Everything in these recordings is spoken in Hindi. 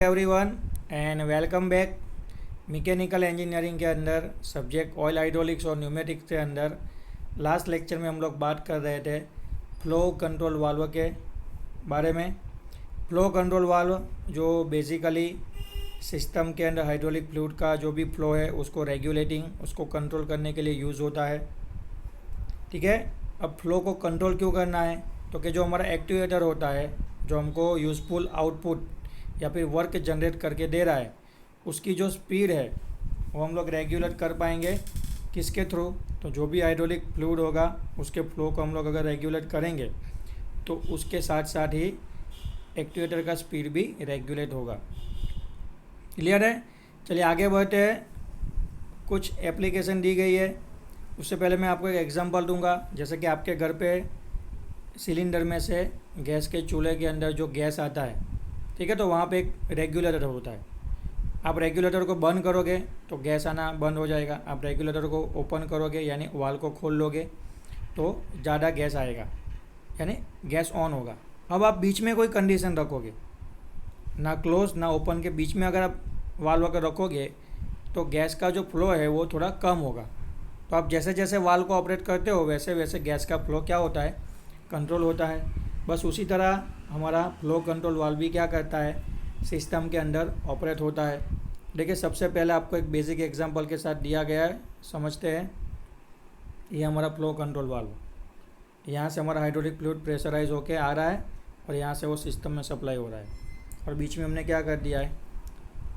Everyone and welcome back. Mechanical engineering के अंदर सब्जेक्ट ऑयल हाइड्रोलिक्स और न्यूमेटिक्स के अंदर लास्ट लेक्चर में हम लोग बात कर रहे थे फ्लो कंट्रोल वाल्व के बारे में। फ्लो कंट्रोल वाल्व जो बेसिकली सिस्टम के अंदर हाइड्रोलिक फ्लूइड का जो भी फ्लो है उसको रेगुलेटिंग उसको कंट्रोल करने के लिए यूज़ होता है। ठीक है, अब फ्लो को कंट्रोल क्यों करना है? तो कि जो हमारा एक्चुएटर होता है जो हमको यूज़फुल आउटपुट या फिर वर्क जनरेट करके दे रहा है उसकी जो स्पीड है वो हम लोग रेगुलेट कर पाएंगे किसके थ्रू? तो जो भी हाइड्रोलिक फ्लूइड होगा उसके फ्लो को हम लोग अगर रेगुलेट करेंगे तो उसके साथ साथ ही एक्चुएटर का स्पीड भी रेगुलेट होगा। क्लियर है? चलिए आगे बढ़ते हैं। कुछ एप्लीकेशन दी गई है, उससे पहले मैं आपको एक एग्जांपल दूंगा। जैसे कि आपके घर पे सिलेंडर में से गैस के चूल्हे के अंदर जो गैस आता है, ठीक है, तो वहाँ पे एक रेगुलेटर होता है। आप रेगुलेटर को बंद करोगे तो गैस आना बंद हो जाएगा। आप रेगुलेटर को ओपन करोगे यानी वाल्व को खोल लोगे तो ज़्यादा गैस आएगा यानी गैस ऑन होगा। अब आप बीच में कोई कंडीशन रखोगे, ना क्लोज ना ओपन के बीच में अगर आप वाल्व अगर रखोगे तो गैस का जो फ्लो है वो थोड़ा कम होगा। तो आप जैसे जैसे वाल्व को ऑपरेट करते हो वैसे वैसे गैस का फ्लो क्या होता है? कंट्रोल होता है। बस उसी तरह हमारा फ्लो कंट्रोल वाल्व भी क्या करता है? सिस्टम के अंदर ऑपरेट होता है। देखिए, सबसे पहले आपको एक बेसिक एग्जांपल के साथ दिया गया है, समझते हैं। ये हमारा फ्लो कंट्रोल वाल्व, यहाँ से हमारा हाइड्रोलिक फ्लूइड प्रेशराइज होके आ रहा है और यहाँ से वो सिस्टम में सप्लाई हो रहा है और बीच में हमने क्या कर दिया है?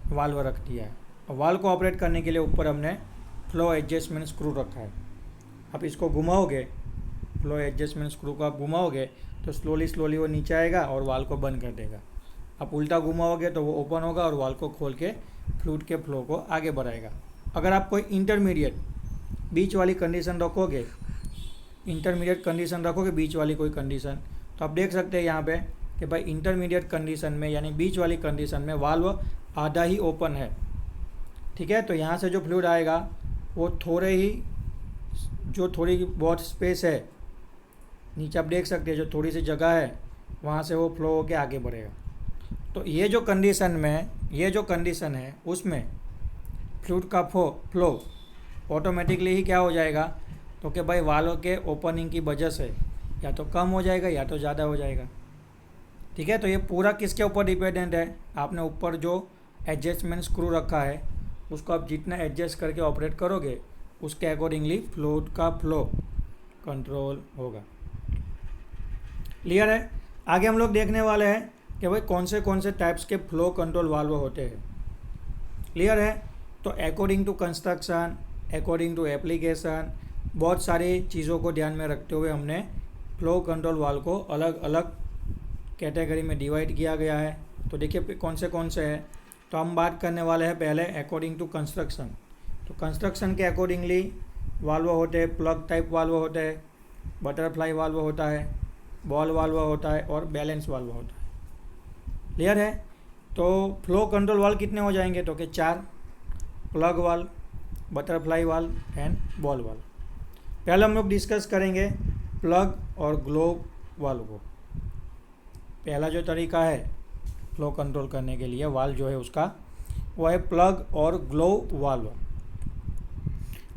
वाल्व रख दिया है। और वाल्व को ऑपरेट करने के लिए ऊपर हमने फ्लो एडजस्टमेंट स्क्रू रखा है। आप इसको घुमाओगे, फ्लो एडजस्टमेंट स्क्रू को आप घुमाओगे तो स्लोली वो नीचे आएगा और वाल्व को बंद कर देगा। आप उल्टा घुमाओगे तो वो ओपन होगा और वाल्व को खोल के फ्लूइड के फ्लो को आगे बढ़ाएगा। अगर आप कोई इंटरमीडिएट बीच वाली कंडीशन रखोगे, बीच वाली कोई कंडीशन, तो आप देख सकते हैं यहाँ पे कि भाई इंटरमीडिएट कंडीशन में यानी बीच वाली कंडीशन में वाल्व आधा ही ओपन है। ठीक है, तो यहाँ से जो फ्लूइड आएगा वो थोड़ी बहुत स्पेस है नीचे, आप देख सकते हैं जो थोड़ी सी जगह है वहाँ से वो फ्लो होके आगे बढ़ेगा। तो ये जो कंडीशन है उसमें फ्लूइड का फ्लो ऑटोमेटिकली ही क्या हो जाएगा? तो कि भाई वाल्व के ओपनिंग की वजह से या तो कम हो जाएगा या तो ज़्यादा हो जाएगा। ठीक है, तो ये पूरा किसके ऊपर डिपेंडेंट है? आपने ऊपर जो एडजस्टमेंट स्क्रू रखा है उसको आप जितना एडजस्ट करके ऑपरेट करोगे उसके अकॉर्डिंगली फ्लूइड का फ्लो कंट्रोल होगा। क्लियर है? आगे हम लोग देखने वाले हैं कि भाई कौन से टाइप्स के फ्लो कंट्रोल वाल्व होते हैं। क्लियर है? तो according to construction, according to application, बहुत सारी चीज़ों को ध्यान में रखते हुए हमने फ्लो कंट्रोल वाल्व को अलग अलग कैटेगरी में डिवाइड किया गया है। तो देखिए कौन से हैं। तो हम बात करने वाले हैं पहले अकॉर्डिंग टू कंस्ट्रक्शन। तो कंस्ट्रक्शन के अकॉर्डिंगली वाल्व होते हैं, प्लग टाइप वाल्व होते हैं, बटरफ्लाई वाल्व होता है, बॉल वाल्व होता है और बैलेंस वाल्व होता है। क्लियर है? तो फ्लो कंट्रोल वाल्व कितने हो जाएंगे? तो कि 4, plug valve, butterfly valve and ball valve. पहले हम लोग डिस्कस करेंगे प्लग और ग्लोव वाल्व को। पहला जो तरीका है फ्लो कंट्रोल करने के लिए वाल्व जो है उसका वो है प्लग और ग्लोव वाल्व।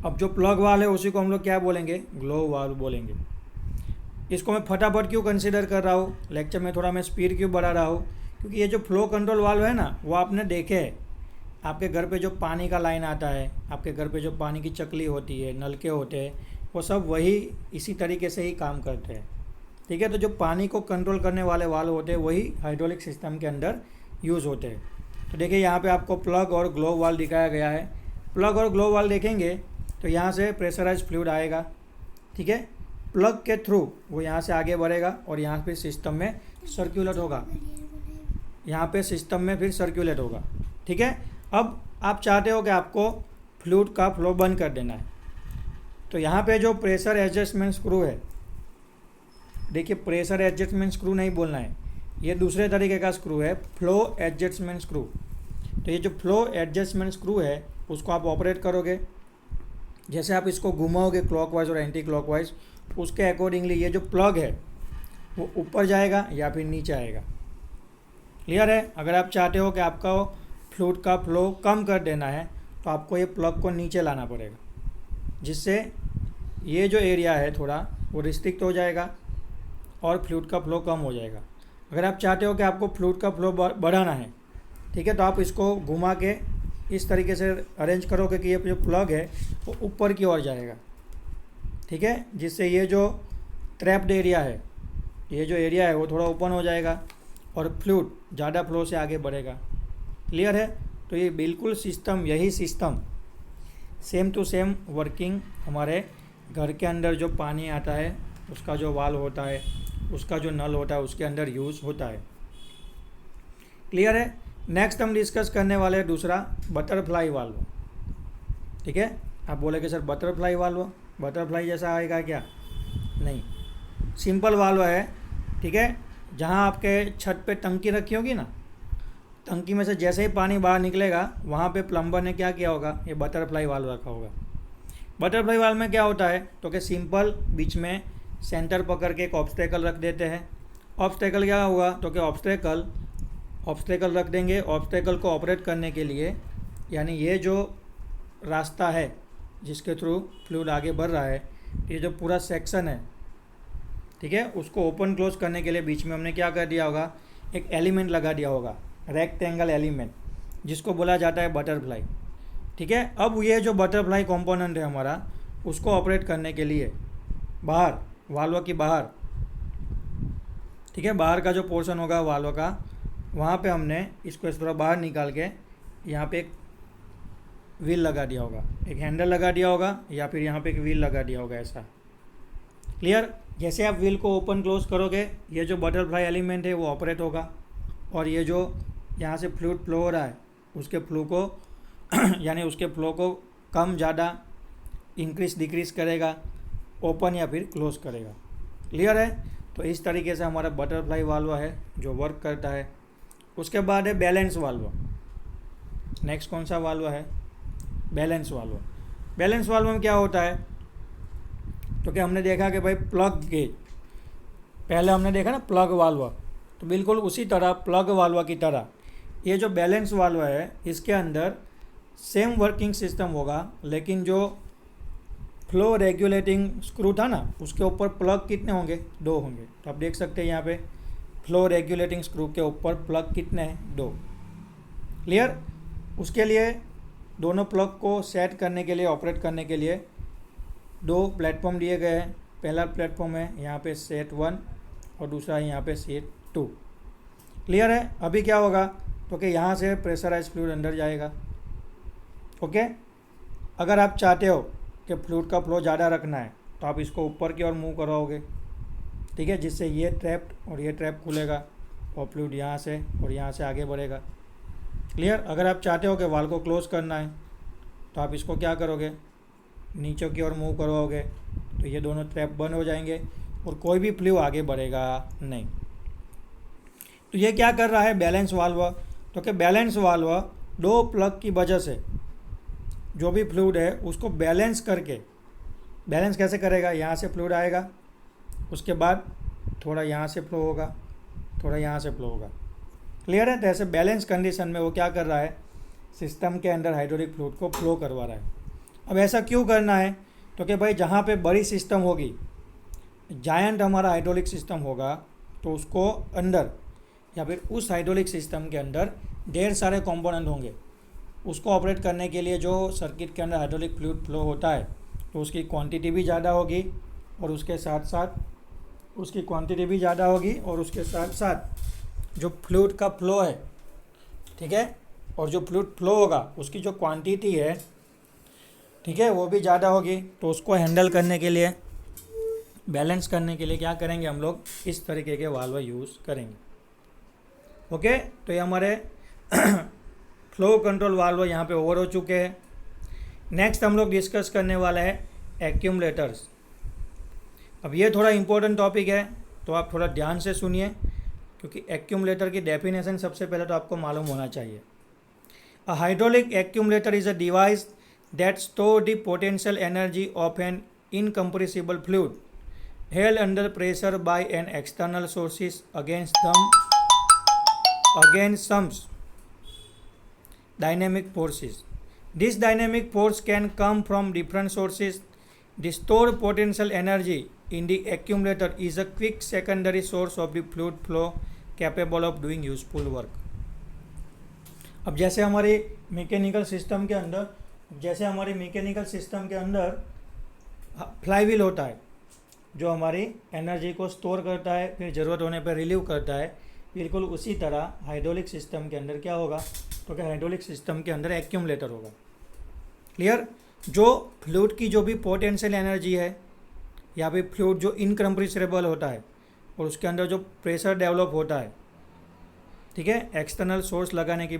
अब जो प्लग वाल्व है उसी को हम लोग क्या बोलेंगे? ग्लोव वाल्व बोलेंगे। इसको मैं फटाफट क्यों कंसीडर कर रहा हूँ, लेक्चर में थोड़ा मैं स्पीड क्यों बढ़ा रहा हूँ? क्योंकि ये जो फ्लो कंट्रोल वाल्व है ना वो आपने देखे है। आपके घर पे जो पानी का लाइन आता है, आपके घर पे जो पानी की चकली होती है, नलके होते हैं, वो सब वही इसी तरीके से ही काम करते हैं। ठीक है, तो जो पानी को कंट्रोल करने वाले वाल्व होते हैं वही हाइड्रोलिक सिस्टम के अंदर यूज़ होते हैं। तो देखिए यहाँ पे आपको प्लग और ग्लोव वाल्व दिखाया गया है। प्लग और ग्लोव वाल्व देखेंगे तो यहाँ से प्रेशराइज फ्लूइड आएगा। ठीक है, प्लग के थ्रू वो यहाँ से आगे बढ़ेगा और यहाँ पे सिस्टम में सर्कुलेट होगा, ठीक है। अब आप चाहते हो कि आपको फ्लूइड का फ्लो बंद कर देना है, तो यहाँ पे जो प्रेशर एडजस्टमेंट स्क्रू है, देखिए प्रेशर एडजस्टमेंट स्क्रू नहीं बोलना है, ये दूसरे तरीके का स्क्रू है, फ्लो एडजस्टमेंट स्क्रू। तो ये जो फ्लो एडजस्टमेंट स्क्रू है उसको आप ऑपरेट करोगे, जैसे आप इसको घुमाओगे क्लॉकवाइज और एंटी क्लॉकवाइज, उसके अकॉर्डिंगली ये जो प्लग है वो ऊपर जाएगा या फिर नीचे आएगा। क्लियर है। अगर आप चाहते हो कि आपका फ्लूइड का फ्लो कम कर देना है तो आपको ये प्लग को नीचे लाना पड़ेगा, जिससे ये जो एरिया है थोड़ा वो रिस्ट्रिक्ट हो जाएगा और फ्लूइड का फ्लो कम हो जाएगा। अगर आप चाहते हो कि आपको फ्लूइड का फ्लो बढ़ाना है, ठीक है, तो आप इसको घुमा के इस तरीके से अरेंज करोगे कि ये जो प्लग है वो ऊपर की ओर जाएगा, ठीक है, जिससे ये जो ट्रैप्ड एरिया है, ये जो एरिया है वो थोड़ा ओपन हो जाएगा और फ्लूइड ज़्यादा फ्लो से आगे बढ़ेगा। क्लियर है। तो ये बिल्कुल सिस्टम, यही system same to same working हमारे घर के अंदर जो पानी आता है उसका जो वाल्व होता है, उसका जो नल होता है, उसके अंदर यूज़ होता है। क्लियर है। नेक्स्ट हम डिस्कस करने वाले हैं दूसरा बटरफ्लाई वाल्व। ठीक है। आप बोले कि सर बटरफ्लाई वाल्व, बटरफ्लाई जैसा आएगा क्या? नहीं, सिंपल वाल्व है। ठीक है। जहाँ आपके छत पे टंकी रखी होगी ना, टंकी में से जैसे ही पानी बाहर निकलेगा वहाँ पे प्लम्बर ने क्या किया होगा, ये बटरफ्लाई वाल्व रखा होगा। बटरफ्लाई वाल्व में क्या होता है तो कि सिंपल बीच में सेंटर पकड़ के एक ऑब्स्टेकल रख देते हैं। ऑब्स्टेकल क्या होगा तो कि ऑब्स्टेकल रख देंगे। ऑब्स्टेकल को ऑपरेट करने के लिए, यानी ये जो रास्ता है जिसके थ्रू फ्लूइड आगे बढ़ रहा है, ये जो पूरा सेक्शन है, ठीक है, उसको ओपन क्लोज करने के लिए बीच में हमने क्या कर दिया होगा, एक एलिमेंट लगा दिया होगा, रेक्टेंगल एलिमेंट, जिसको बोला जाता है बटरफ्लाई। ठीक है। अब ये जो बटरफ्लाई कंपोनेंट है हमारा, उसको ऑपरेट करने के लिए बाहर, वाल्व की बाहर, ठीक है, बाहर का जो पोर्शन होगा वाल्व का, वहाँ पे हमने इसको इस तरह बाहर निकाल के यहाँ पे एक व्हील लगा दिया होगा, एक हैंडल लगा दिया होगा, या फिर यहाँ पे एक व्हील लगा दिया होगा, ऐसा। क्लियर। जैसे आप व्हील को ओपन क्लोज करोगे, ये जो बटरफ्लाई एलिमेंट है वो ऑपरेट होगा, और ये जो यहाँ से फ्लूइड फ्लो हो रहा है उसके फ्लो को यानी उसके फ्लो को कम ज़्यादा इंक्रीज डिक्रीज करेगा, ओपन या फिर क्लोज करेगा। क्लियर है। तो इस तरीके से हमारा बटरफ्लाई वाल्व है जो वर्क करता है। उसके बाद है बैलेंस वाल्व। नेक्स्ट कौन सा वाल्व है? Balance valve. बैलेंस वाल्व में क्या होता है तो कि हमने देखा कि भाई प्लग गेज, पहले हमने देखा ना प्लग वाल्व, तो बिल्कुल उसी तरह प्लग वाल्व की तरह ये जो बैलेंस वाल्व है, इसके अंदर सेम वर्किंग सिस्टम होगा, लेकिन जो फ्लो रेगुलेटिंग स्क्रू था ना, उसके ऊपर प्लग कितने होंगे? 2 होंगे। तो आप देख सकते हैं यहाँ पे फ्लो रेगुलेटिंग स्क्रू के ऊपर प्लग कितने हैं? 2। क्लियर। उसके लिए दोनों प्लग को सेट करने के लिए, ऑपरेट करने के लिए 2 प्लेटफॉर्म दिए गए हैं। पहला प्लेटफॉर्म है यहाँ पे सेट 1 और दूसरा है यहाँ पे सेट 2। क्लियर है। अभी क्या होगा तो कि यहाँ से प्रेशराइज फ्लूइड अंदर जाएगा। ओके। अगर आप चाहते हो कि फ्लूइड का फ्लो ज़्यादा रखना है तो आप इसको ऊपर की ओर मूव कराओगे, ठीक है, जिससे ये ट्रैप और ये ट्रैप खुलेगा और फ्लूइड यहाँ से और यहाँ से आगे बढ़ेगा। क्लियर। अगर आप चाहते हो कि वाल्व को क्लोज करना है तो आप इसको क्या करोगे, नीचे की ओर मूव करवाओगे, तो ये दोनों ट्रैप बंद हो जाएंगे और कोई भी फ्लूइड आगे बढ़ेगा नहीं। तो ये क्या कर रहा है बैलेंस वाल्व, तो कि बैलेंस वाल्व 2 प्लग की वजह से जो भी फ्लूइड है उसको बैलेंस करके, बैलेंस कैसे करेगा, यहाँ से फ्लूइड आएगा, उसके बाद थोड़ा यहाँ से फ्लो होगा, थोड़ा यहाँ से फ्लो होगा। क्लियर है। तो ऐसे बैलेंस कंडीशन में वो क्या कर रहा है, सिस्टम के अंदर हाइड्रोलिक फ्लूइड को फ्लो करवा रहा है। अब ऐसा क्यों करना है तो कि भाई जहाँ पे बड़ी सिस्टम होगी, जायंट हमारा हाइड्रोलिक सिस्टम होगा, तो उसको अंदर या फिर उस हाइड्रोलिक सिस्टम के अंदर ढेर सारे कंपोनेंट होंगे। उसको ऑपरेट करने के लिए जो सर्किट के अंदर हाइड्रोलिक फ्लूइड फ्लो होता है, तो उसकी क्वांटिटी भी ज़्यादा होगी, और उसके साथ साथ उसकी क्वांटिटी भी ज़्यादा होगी, और उसके साथ साथ जो फ्लूइड का फ्लो है, ठीक है, और जो फ्लूइड फ्लो होगा उसकी जो क्वांटिटी है, ठीक है, वो भी ज़्यादा होगी। तो उसको हैंडल करने के लिए, बैलेंस करने के लिए क्या करेंगे हम लोग, इस तरीके के वाल्व यूज़ करेंगे। ओके। तो ये हमारे फ्लो कंट्रोल वाल्व यहाँ पे ओवर हो चुके हैं। नेक्स्ट हम लोग डिस्कस करने वाला है एक्यूमुलेटर्स। अब ये थोड़ा इम्पोर्टेंट टॉपिक है, तो आप थोड़ा ध्यान से सुनिए, क्योंकि एक्यूमुलेटर की डेफिनेशन सबसे पहले तो आपको मालूम होना चाहिए। A hydraulic accumulator is a device that store the potential energy of an incompressible fluid held under pressure by an external sources against them against some dynamic forces. This dynamic force can come from different sources. The stored potential energy in the accumulator is a quick secondary source of the fluid flow capable of doing useful work. अब जैसे हमारे मैकेनिकल सिस्टम के अंदर फ्लाईव्हील होता है जो हमारी एनर्जी को स्टोर करता है, फिर ज़रूरत होने पर रिलीव करता है, बिल्कुल उसी तरह हाइड्रोलिक सिस्टम के अंदर क्या होगा, तो क्या हाइड्रोलिक सिस्टम के अंदर एक्यूमुलेटर होगा। क्लियर। जो फ्लूइड की जो भी पोटेंशियल एनर्जी है या फिर फ्लूइड जो इनकम्प्रेसिबल होता है और उसके अंदर जो प्रेशर डेवलप होता है, ठीक है, एक्सटर्नल फोर्स लगाने की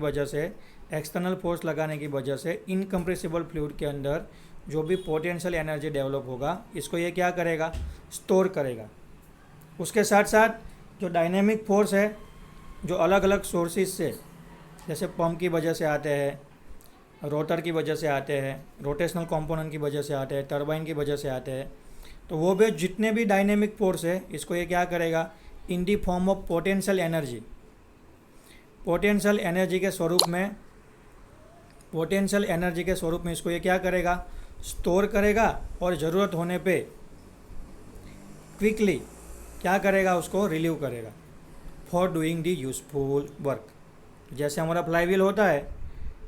वजह से इनकम्प्रेसिबल फ्लूइड के अंदर जो भी पोटेंशियल एनर्जी डेवलप होगा, इसको ये क्या करेगा, स्टोर करेगा। उसके साथ साथ जो डायनेमिक फोर्स है जो अलग अलग सोर्सेज से, जैसे पंप की वजह से आते हैं, रोटर की वजह से आते हैं, रोटेशनल कंपोनेंट की वजह से आते हैं, टरबाइन की वजह से आते हैं, तो वो भी जितने भी डायनेमिक फोर्स है इसको ये क्या करेगा, in the form of potential energy के स्वरूप में इसको ये क्या करेगा, स्टोर करेगा और ज़रूरत होने पे क्विकली क्या करेगा, उसको रिलीव करेगा for doing the useful work. जैसे हमारा फ्लाईव्हील होता है,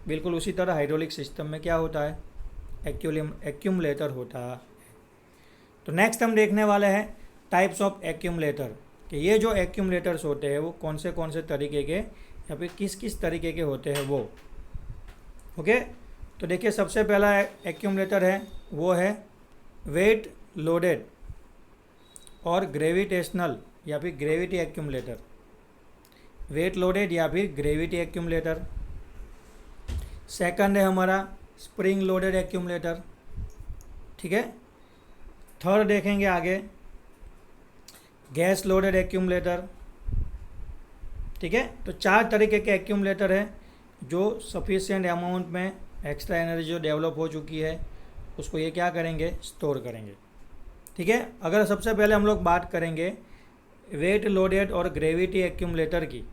बिल्कुल उसी तरह हाइड्रोलिक सिस्टम में क्या होता है, एक्यूमुलेटर होता है। तो नेक्स्ट हम देखने वाले हैं टाइप्स ऑफ एक्यूमुलेटर, कि ये जो एक्यूमुलेटर्स होते हैं वो कौन से तरीके के या फिर किस तरीके के होते हैं वो। ओके, तो देखिए सबसे पहला एक्यूमुलेटर है वो है वेट लोडेड और ग्रेविटेशनल या फिर ग्रेविटी एक्यूमुलेटर। वेट लोडेड या फिर ग्रेविटी एक्यूमुलेटर। सेकंड है हमारा स्प्रिंग लोडेड एक्यूमुलेटर, ठीक है। थर्ड देखेंगे आगे गैस लोडेड एक्यूमुलेटर, ठीक है। तो 4 तरीके के एक्यूमुलेटर हैं जो सफिशिएंट अमाउंट में एक्स्ट्रा एनर्जी जो डेवलप हो चुकी है उसको ये क्या करेंगे, स्टोर करेंगे, ठीक है। अगर सबसे पहले हम लोग बात करेंगे वेट लोडेड और ग्रेविटी एक्यूमुलेटर की,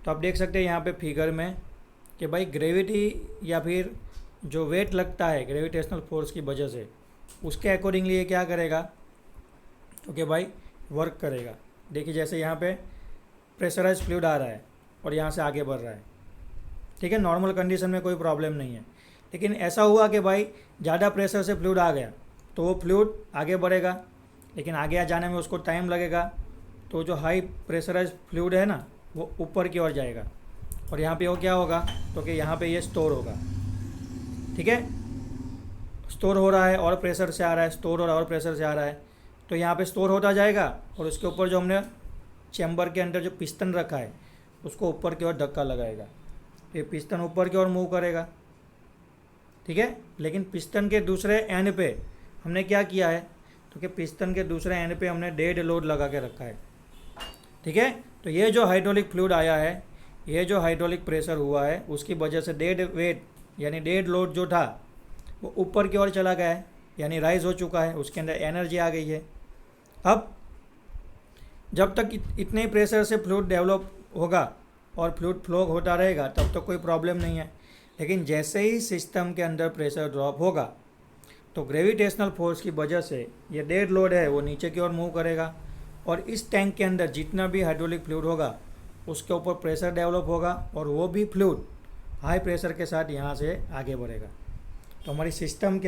तो आप देख सकते हैं यहाँ पे फिगर में कि भाई ग्रेविटी या फिर जो वेट लगता है ग्रेविटेशनल फोर्स की वजह से, उसके अकॉर्डिंगली ये क्या करेगा, तो कि भाई वर्क करेगा। देखिए जैसे यहाँ पे प्रेशराइज फ्लूइड आ रहा है और यहाँ से आगे बढ़ रहा है, ठीक है, नॉर्मल कंडीशन में कोई प्रॉब्लम नहीं है। लेकिन ऐसा हुआ कि भाई ज़्यादा प्रेशर से फ्लूइड आ गया तो वो फ्लूइड आगे बढ़ेगा, लेकिन आगे जाने में उसको टाइम लगेगा, तो जो हाई प्रेशराइज फ्लूइड है ना वो ऊपर की ओर जाएगा और यहाँ पे वो क्या होगा, तो कि यहाँ पे ये स्टोर होगा, ठीक है। स्टोर हो रहा है और प्रेशर से आ रहा है, स्टोर हो रहा है और प्रेशर से आ रहा है, तो यहाँ पे स्टोर होता जाएगा और उसके ऊपर जो हमने चैम्बर के अंदर जो पिस्टन रखा है उसको ऊपर की ओर धक्का लगाएगा, ये पिस्टन ऊपर की ओर मूव करेगा, ठीक है। लेकिन पिस्टन के दूसरे एंड पे हमने क्या किया है, तो कि पिस्टन के दूसरे एंड पे हमने डेड लोड लगा के रखा है, ठीक है। तो ये जो हाइड्रोलिक फ्लूइड आया है, ये जो हाइड्रोलिक प्रेशर हुआ है, उसकी वजह से डेड वेट यानी डेड लोड जो था वो ऊपर की ओर चला गया है, यानी राइज हो चुका है, उसके अंदर एनर्जी आ गई है। अब जब तक इतने ही प्रेशर से फ्लूइड डेवलप होगा और फ्लूइड फ्लो होता रहेगा तब तक कोई प्रॉब्लम नहीं है। लेकिन जैसे ही सिस्टम के अंदर प्रेशर ड्रॉप होगा तो ग्रेविटेशनल फोर्स की वजह से ये डेड लोड है वो नीचे की ओर मूव करेगा और इस टैंक के अंदर जितना भी हाइड्रोलिक फ्लूइड होगा उसके ऊपर प्रेशर डेवलप होगा और वो भी फ्लूइड हाई प्रेशर के साथ यहाँ से आगे बढ़ेगा। तो हमारी सिस्टम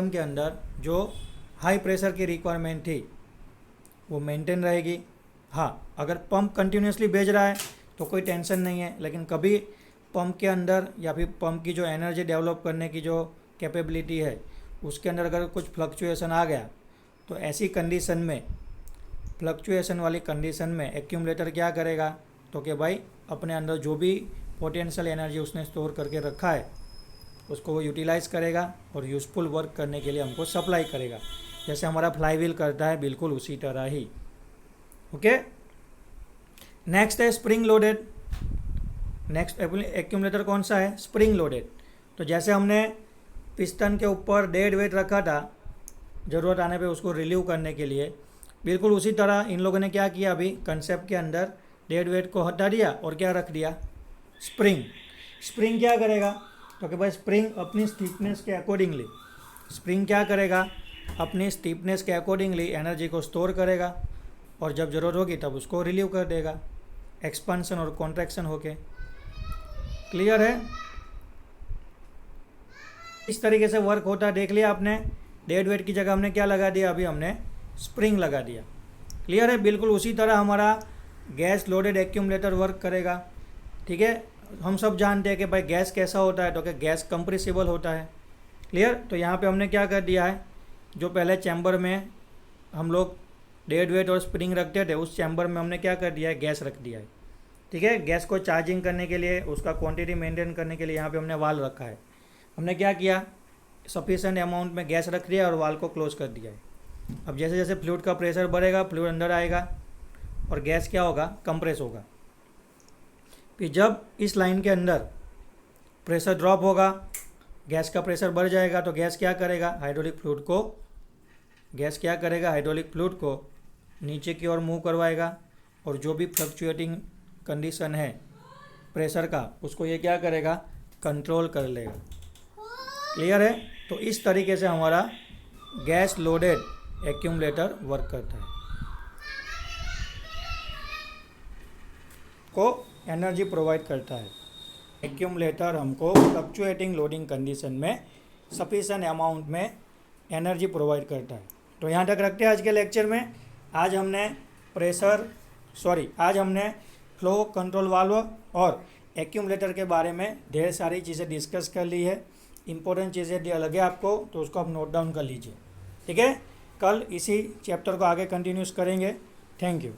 के अंदर जो हाई प्रेशर की रिक्वायरमेंट थी वो मेंटेन रहेगी। हाँ, अगर पंप कंटिन्यूसली भेज रहा है तो कोई टेंशन नहीं है, लेकिन कभी पंप के अंदर या फिर पंप की जो एनर्जी डेवलप करने की जो कैपेबिलिटी है उसके अंदर अगर कुछ फ्लक्चुएसन आ गया तो ऐसी कंडीशन में, फ्लक्चुएसन वाली कंडीशन में एक्यूमुलेटर क्या करेगा, तो कि भाई अपने अंदर जो भी पोटेंशियल एनर्जी उसने स्टोर करके रखा है उसको वो यूटिलाइज़ करेगा और यूज़फुल वर्क करने के लिए हमको सप्लाई करेगा, जैसे हमारा फ्लाईव्हील करता है, बिल्कुल उसी तरह ही। ओके, नेक्स्ट है स्प्रिंग लोडेड। नेक्स्ट एक्यूमुलेटर कौन सा है, स्प्रिंग लोडेड। तो जैसे हमने पिस्टन के ऊपर डेड वेट रखा था ज़रूरत आने पे उसको रिलीव करने के लिए, बिल्कुल उसी तरह इन लोगों ने क्या किया, अभी कंसेप्ट के अंदर डेड वेट को हटा दिया और क्या रख दिया, स्प्रिंग। स्प्रिंग क्या करेगा, तो कि भाई स्प्रिंग अपनी स्टीफनेस के अकॉर्डिंगली, स्प्रिंग क्या करेगा, अपनी स्टीफनेस के अकॉर्डिंगली एनर्जी को स्टोर करेगा और जब ज़रूरत होगी तब उसको रिलीव कर देगा, एक्सपांसन और कॉन्ट्रैक्शन होके। क्लियर है? इस तरीके से वर्क होता है, देख लिया आपने। डेड वेट की जगह हमने क्या लगा दिया, अभी हमने स्प्रिंग लगा दिया। क्लियर है? बिल्कुल उसी तरह हमारा गैस लोडेड एक्यूमुलेटर वर्क करेगा। ठीक है, हम सब जानते हैं कि भाई गैस कैसा होता है, तो कि गैस कंप्रेसिबल होता है। क्लियर? तो यहाँ पे हमने क्या कर दिया है, जो पहले चैम्बर में हम लोग डेड वेट और स्प्रिंग रखते थे, उस चैम्बर में हमने क्या कर दिया है, गैस रख दिया है। ठीक है, गैस को चार्जिंग करने के लिए, उसका क्वांटिटी मेंटेन करने के लिए यहाँ पे हमने वाल रखा है। हमने क्या किया, सफिशेंट अमाउंट में गैस रख दिया और वाल को क्लोज कर दिया है। अब जैसे जैसे फ्लूइड का प्रेशर बढ़ेगा, फ्लूइड अंदर आएगा और गैस क्या होगा, कंप्रेस होगा। फिर जब इस लाइन के अंदर प्रेशर ड्रॉप होगा, गैस का प्रेशर बढ़ जाएगा, तो गैस क्या करेगा, हाइड्रोलिक फ्लूइड को नीचे की ओर मूव करवाएगा और जो भी फ्लक्चुएटिंग कंडीशन है प्रेशर का, उसको ये क्या करेगा, कंट्रोल कर लेगा। क्लियर है? तो इस तरीके से हमारा गैस लोडेड एक्यूमुलेटर वर्क करता है, को एनर्जी प्रोवाइड करता है। एक्यूमुलेटर हमको फ्लक्चुएटिंग लोडिंग कंडीशन में सफिशेंट अमाउंट में एनर्जी प्रोवाइड करता है। तो यहाँ तक रखते हैं आज के लेक्चर में। आज हमने फ्लो कंट्रोल वाल्व और एक्यूमुलेटर के बारे में ढेर सारी चीज़ें डिस्कस कर ली है। इंपॉर्टेंट चीज़ें दिया लगे आपको तो उसको आप नोट डाउन कर लीजिए। ठीक है, कल इसी चैप्टर को आगे कंटिन्यूस करेंगे। Thank you.